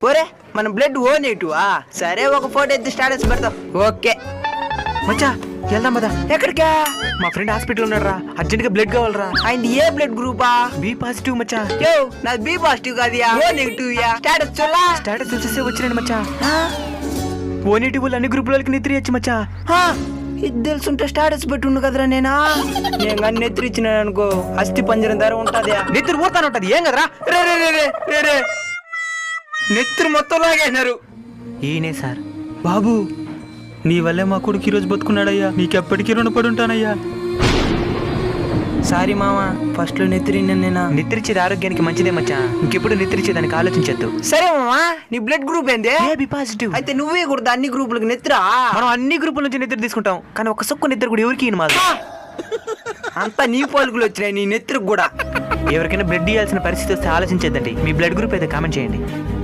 ఒరే మన blood O negative సరే ఒక ఫోటో ఎత్తి స్టేటస్ పెడతాం. ఓకే మచ్చా వెళ్దాం పదా. ఎక్కడికా? మా ఫ్రెండ్ హాస్పిటల్ ఉన్నారా, అర్జెంట్ గా బ్లడ్ కావాలరా. ఆయన ఏ బ్లడ్ గ్రూపా? బి పాజిటివ్ మచ్చా. యో నాది బి పాజిటివ్ కాదుయా, ఓ నెగిటివ్ యా. స్టేటస్ చూడలా? స్టేటస్ చూసేసి వచ్చినాను మచ్చా. ఓ నెగిటివ్ అన్ని గ్రూపులకి నిద్రయచ్చు మచ్చా. ఇది తెలుసుంటే స్టేటస్ పెట్టుండు కదరా. నేను కానీ నెత్తిరి ఇచ్చినాను అనుకో, అస్థి పంజరం ధర ఉంటది. నిద్ర పోతాను ఉంటది ఏం కదరా. రే రే రే రే రే రే నెత్తురు మొత్తం లాగేసినారు. ఈయనే సార్. బాబు నీ వల్లే మా కొడుకు ఈరోజు బతుకున్నాడయ్యా, నీకెప్పటికీ రుణపడి ఉంటానయ్యా. సారీ మామా, ఫస్ట్ లో నెత్తిరిన్నా. నిద్రించేది ఆరోగ్యానికి మంచిదే మచ్చా, ఇంకెప్పుడు నిద్రించేదానికి ఆలోచించద్దు. సరే మామా, నీ బ్లడ్ గ్రూప్ ఏంది? B positive. అయితే నువ్వే కూడా అన్ని గ్రూపులకు నెత్తిరా. మనం అన్ని గ్రూపుల నుంచి నిద్ర తీసుకుంటాం, కానీ ఒక సొక్కు నిద్ర కూడా ఎవరికి మాది. అంతా నీ పోలికలు వచ్చినాయి నీ నెత్తిరికి కూడా. ఎవరికైనా బ్లడ్ ఇవ్వాల్సిన పరిస్థితి వస్తే ఆలోచించద్దండి. మీ బ్లడ్ గ్రూప్ అయితే కామెంట్ చేయండి.